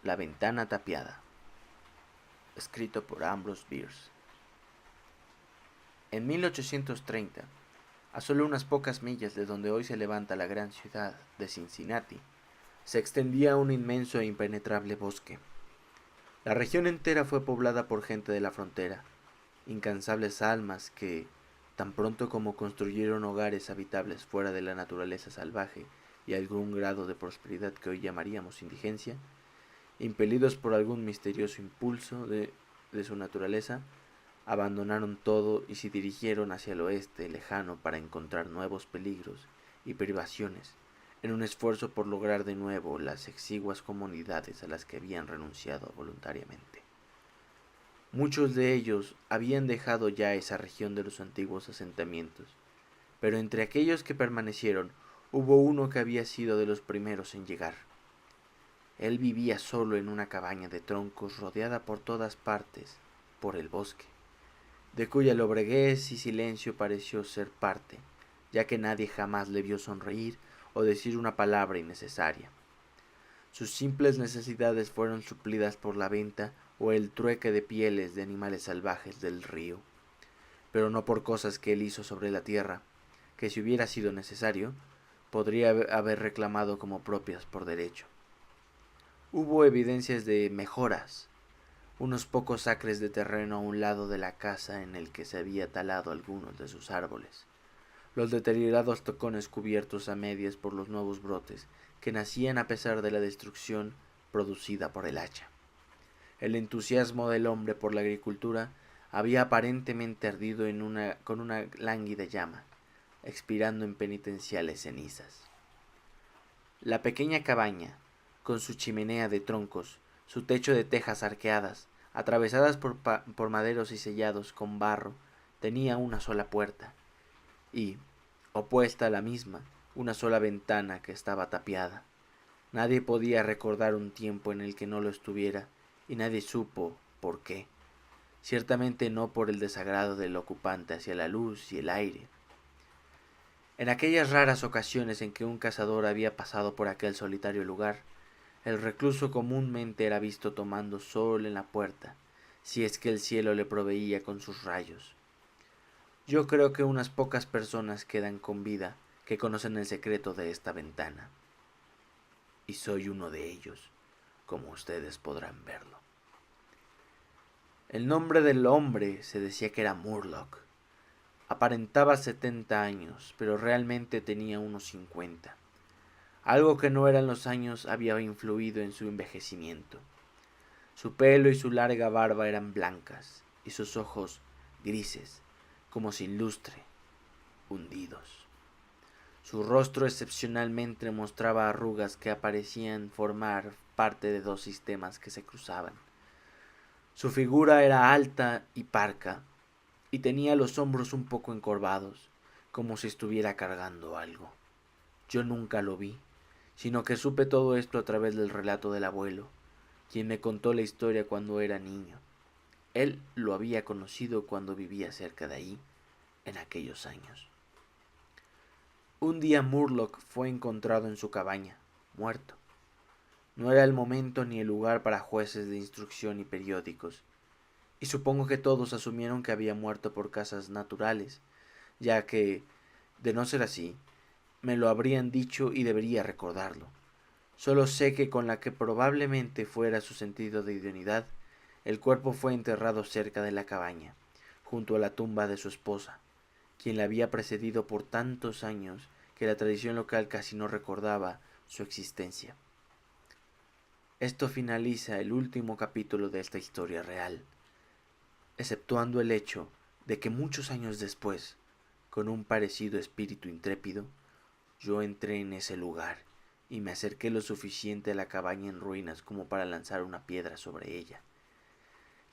La ventana tapiada, escrito por Ambrose Bierce. En 1830, a solo unas pocas millas de donde hoy se levanta la gran ciudad de Cincinnati, se extendía un inmenso e impenetrable bosque. La región entera fue poblada por gente de la frontera, incansables almas que, tan pronto como construyeron hogares habitables fuera de la naturaleza salvaje y algún grado de prosperidad que hoy llamaríamos indigencia, impelidos por algún misterioso impulso de su naturaleza, abandonaron todo y se dirigieron hacia el oeste lejano para encontrar nuevos peligros y privaciones, en un esfuerzo por lograr de nuevo las exiguas comunidades a las que habían renunciado voluntariamente. Muchos de ellos habían dejado ya esa región de los antiguos asentamientos, pero entre aquellos que permanecieron hubo uno que había sido de los primeros en llegar. Él vivía solo en una cabaña de troncos rodeada por todas partes por el bosque, de cuya lobreguez y silencio pareció ser parte, ya que nadie jamás le vio sonreír o decir una palabra innecesaria. Sus simples necesidades fueron suplidas por la venta o el trueque de pieles de animales salvajes del río, pero no por cosas que él hizo sobre la tierra, que si hubiera sido necesario, podría haber reclamado como propias por derecho. Hubo evidencias de mejoras, unos pocos acres de terreno a un lado de la casa en el que se había talado algunos de sus árboles, los deteriorados tocones cubiertos a medias por los nuevos brotes que nacían a pesar de la destrucción producida por el hacha. El entusiasmo del hombre por la agricultura había aparentemente ardido con una lánguida llama, expirando en penitenciales cenizas. La pequeña cabaña, con su chimenea de troncos, su techo de tejas arqueadas, atravesadas por maderos y sellados con barro, tenía una sola puerta, y, opuesta a la misma, una sola ventana que estaba tapiada. Nadie podía recordar un tiempo en el que no lo estuviera, y nadie supo por qué. Ciertamente no por el desagrado del ocupante hacia la luz y el aire. En aquellas raras ocasiones en que un cazador había pasado por aquel solitario lugar, el recluso comúnmente era visto tomando sol en la puerta, si es que el cielo le proveía con sus rayos. Yo creo que unas pocas personas quedan con vida que conocen el secreto de esta ventana. Y soy uno de ellos, como ustedes podrán verlo. El nombre del hombre se decía que era Murlock. Aparentaba 70 años, pero realmente tenía unos 50. Algo que no eran los años había influido en su envejecimiento. Su pelo y su larga barba eran blancas, y sus ojos grises, como sin lustre, hundidos. Su rostro excepcionalmente mostraba arrugas que parecían formar parte de dos sistemas que se cruzaban. Su figura era alta y parca, y tenía los hombros un poco encorvados, como si estuviera cargando algo. Yo nunca lo vi, sino que supe todo esto a través del relato del abuelo, quien me contó la historia cuando era niño. Él lo había conocido cuando vivía cerca de ahí, en aquellos años. Un día Murlock fue encontrado en su cabaña, muerto. No era el momento ni el lugar para jueces de instrucción y periódicos, y supongo que todos asumieron que había muerto por causas naturales, ya que, de no ser así, me lo habrían dicho y debería recordarlo. Solo sé que con la que probablemente fuera su sentido de idoneidad, el cuerpo fue enterrado cerca de la cabaña, junto a la tumba de su esposa, quien la había precedido por tantos años que la tradición local casi no recordaba su existencia. Esto finaliza el último capítulo de esta historia real, exceptuando el hecho de que muchos años después, con un parecido espíritu intrépido, yo entré en ese lugar y me acerqué lo suficiente a la cabaña en ruinas como para lanzar una piedra sobre ella.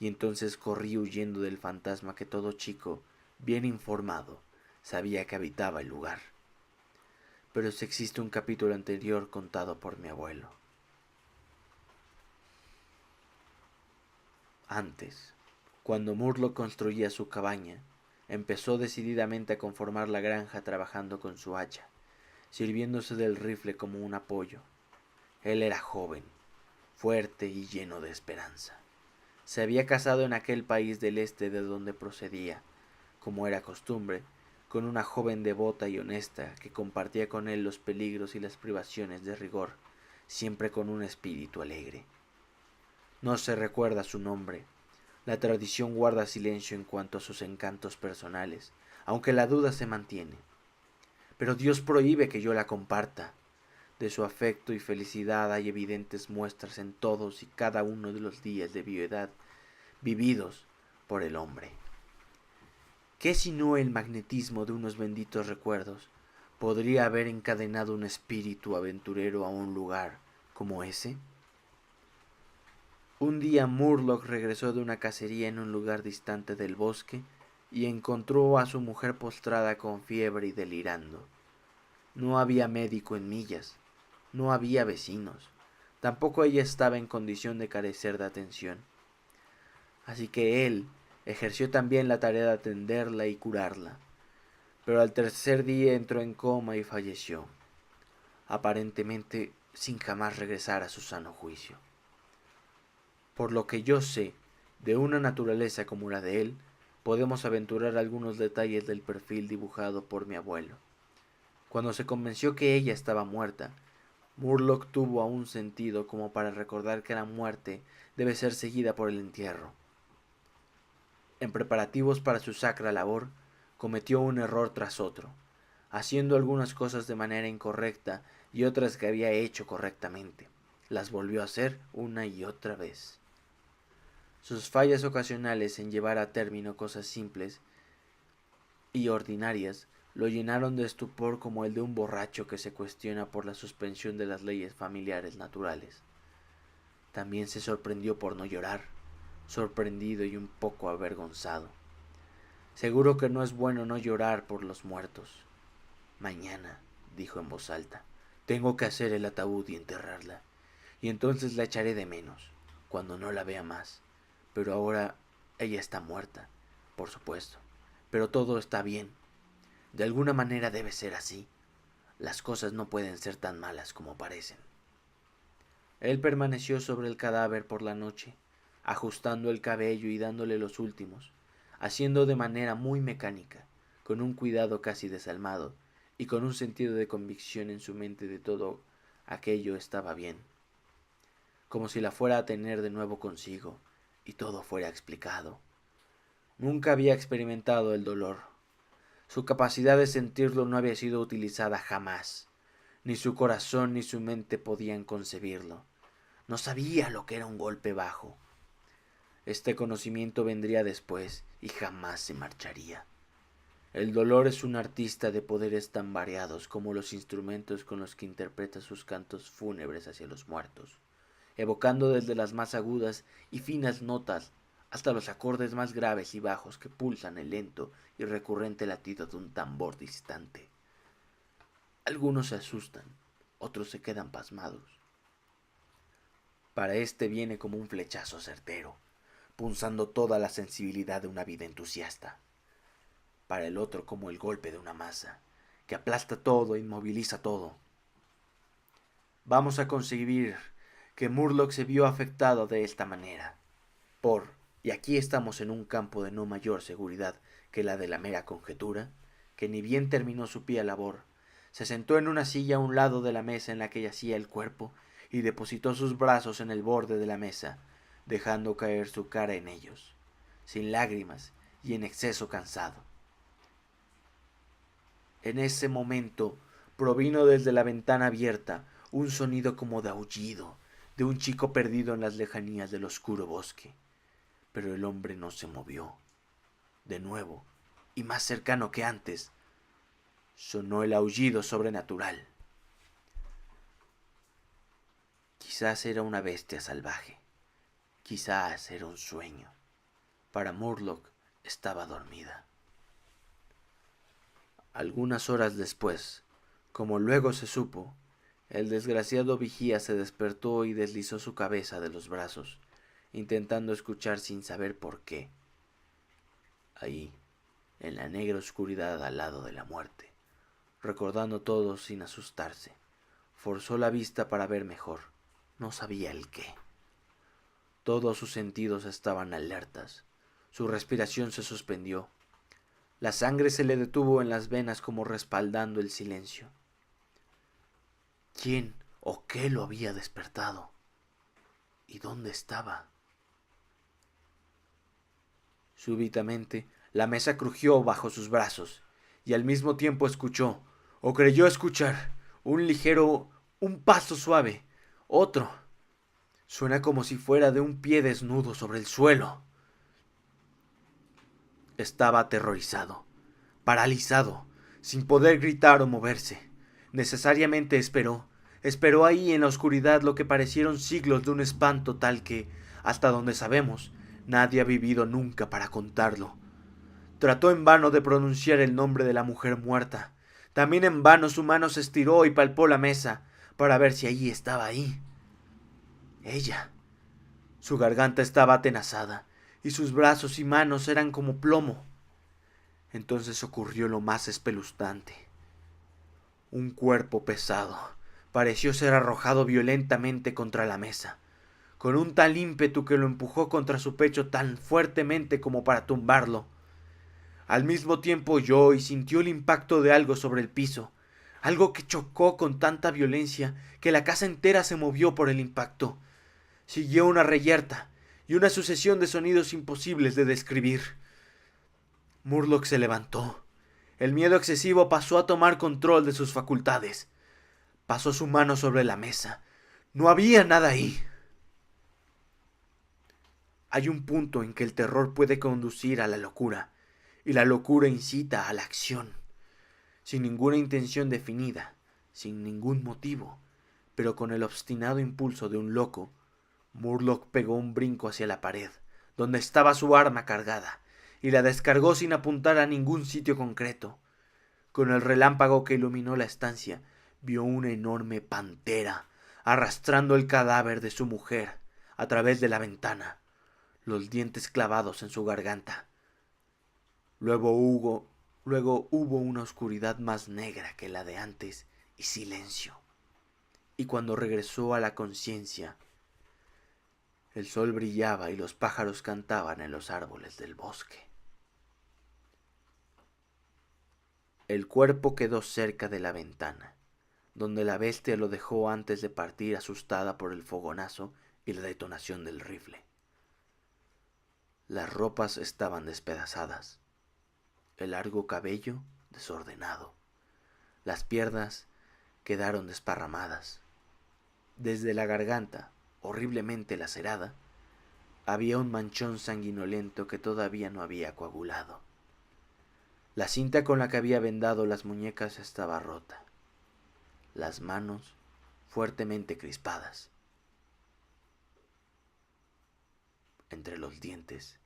Y entonces corrí huyendo del fantasma que todo chico, bien informado, sabía que habitaba el lugar. Pero si existe un capítulo anterior contado por mi abuelo. Antes, cuando Murlock construía su cabaña, empezó decididamente a conformar la granja trabajando con su hacha, sirviéndose del rifle como un apoyo. Él era joven, fuerte y lleno de esperanza. Se había casado en aquel país del este de donde procedía, como era costumbre, con una joven devota y honesta que compartía con él los peligros y las privaciones de rigor, siempre con un espíritu alegre. No se recuerda su nombre. La tradición guarda silencio en cuanto a sus encantos personales, aunque la duda se mantiene. Pero Dios prohíbe que yo la comparta. De su afecto y felicidad hay evidentes muestras en todos y cada uno de los días de viudedad vividos por el hombre. ¿Qué sino el magnetismo de unos benditos recuerdos podría haber encadenado un espíritu aventurero a un lugar como ese? Un día Murlock regresó de una cacería en un lugar distante del bosque y encontró a su mujer postrada con fiebre y delirando. No había médico en millas, no había vecinos, tampoco ella estaba en condición de carecer de atención. Así que él ejerció también la tarea de atenderla y curarla, pero al tercer día entró en coma y falleció, aparentemente sin jamás regresar a su sano juicio. Por lo que yo sé de una naturaleza como la de él, podemos aventurar algunos detalles del perfil dibujado por mi abuelo. Cuando se convenció que ella estaba muerta, Murlock tuvo aún sentido como para recordar que la muerte debe ser seguida por el entierro. En preparativos para su sacra labor, cometió un error tras otro, haciendo algunas cosas de manera incorrecta y otras que había hecho correctamente. Las volvió a hacer una y otra vez. Sus fallas ocasionales en llevar a término cosas simples y ordinarias lo llenaron de estupor como el de un borracho que se cuestiona por la suspensión de las leyes familiares naturales. También se sorprendió por no llorar, sorprendido y un poco avergonzado. Seguro que no es bueno no llorar por los muertos. Mañana, dijo en voz alta, tengo que hacer el ataúd y enterrarla, y entonces la echaré de menos, cuando no la vea más. Pero ahora ella está muerta, por supuesto, pero todo está bien. De alguna manera debe ser así. Las cosas no pueden ser tan malas como parecen. Él permaneció sobre el cadáver por la noche, ajustando el cabello y dándole los últimos, haciendo de manera muy mecánica, con un cuidado casi desalmado, y con un sentido de convicción en su mente de todo aquello estaba bien, como si la fuera a tener de nuevo consigo, y todo fuera explicado. Nunca había experimentado el dolor. Su capacidad de sentirlo no había sido utilizada jamás. Ni su corazón ni su mente podían concebirlo. No sabía lo que era un golpe bajo. Este conocimiento vendría después y jamás se marcharía. El dolor es un artista de poderes tan variados como los instrumentos con los que interpreta sus cantos fúnebres hacia los muertos, evocando desde las más agudas y finas notas hasta los acordes más graves y bajos que pulsan el lento y recurrente latido de un tambor distante. Algunos se asustan, otros se quedan pasmados. Para este viene como un flechazo certero, punzando toda la sensibilidad de una vida entusiasta. Para el otro como el golpe de una masa, que aplasta todo e inmoviliza todo. Vamos a concebir que Murlock se vio afectado de esta manera, y aquí estamos en un campo de no mayor seguridad que la de la mera conjetura, que ni bien terminó su pía labor, se sentó en una silla a un lado de la mesa en la que yacía el cuerpo y depositó sus brazos en el borde de la mesa, dejando caer su cara en ellos, sin lágrimas y en exceso cansado. En ese momento provino desde la ventana abierta un sonido como de aullido de un chico perdido en las lejanías del oscuro bosque. Pero el hombre no se movió. De nuevo, y más cercano que antes, sonó el aullido sobrenatural. Quizás era una bestia salvaje. Quizás era un sueño. Para Murlock estaba dormida. Algunas horas después, como luego se supo, el desgraciado vigía se despertó y deslizó su cabeza de los brazos, intentando escuchar sin saber por qué. Ahí, en la negra oscuridad al lado de la muerte, recordando todo sin asustarse, forzó la vista para ver mejor. No sabía el qué. Todos sus sentidos estaban alertas. Su respiración se suspendió. La sangre se le detuvo en las venas como respaldando el silencio. ¿Quién o qué lo había despertado? ¿Y dónde estaba? Súbitamente, la mesa crujió bajo sus brazos, y al mismo tiempo escuchó, o creyó escuchar, un paso suave, otro. Suena como si fuera de un pie desnudo sobre el suelo. Estaba aterrorizado, paralizado, sin poder gritar o moverse. Necesariamente esperó ahí en la oscuridad lo que parecieron siglos de un espanto tal que, hasta donde sabemos, nadie ha vivido nunca para contarlo. Trató en vano de pronunciar el nombre de la mujer muerta. También en vano su mano se estiró y palpó la mesa para ver si allí estaba ahí. Ella. Su garganta estaba atenazada y sus brazos y manos eran como plomo. Entonces ocurrió lo más espeluznante. Un cuerpo pesado pareció ser arrojado violentamente contra la mesa, con un tal ímpetu que lo empujó contra su pecho tan fuertemente como para tumbarlo. Al mismo tiempo oyó y sintió el impacto de algo sobre el piso, algo que chocó con tanta violencia que la casa entera se movió por el impacto. Siguió una reyerta y una sucesión de sonidos imposibles de describir. Murlock se levantó. El miedo excesivo pasó a tomar control de sus facultades. Pasó su mano sobre la mesa. No había nada ahí. Hay un punto en que el terror puede conducir a la locura, y la locura incita a la acción, sin ninguna intención definida, sin ningún motivo, pero con el obstinado impulso de un loco. Murlock pegó un brinco hacia la pared, donde estaba su arma cargada, y la descargó sin apuntar a ningún sitio concreto. Con el relámpago que iluminó la estancia, vio una enorme pantera arrastrando el cadáver de su mujer a través de la ventana, los dientes clavados en su garganta. Luego hubo una oscuridad más negra que la de antes y silencio. Y cuando regresó a la conciencia, el sol brillaba y los pájaros cantaban en los árboles del bosque. El cuerpo quedó cerca de la ventana, donde la bestia lo dejó antes de partir asustada por el fogonazo y la detonación del rifle. Las ropas estaban despedazadas, el largo cabello desordenado, las piernas quedaron desparramadas. Desde la garganta, horriblemente lacerada, había un manchón sanguinolento que todavía no había coagulado. La cinta con la que había vendado las muñecas estaba rota, las manos fuertemente crispadas. Entre los dientes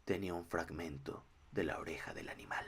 tenía un fragmento de la oreja del animal.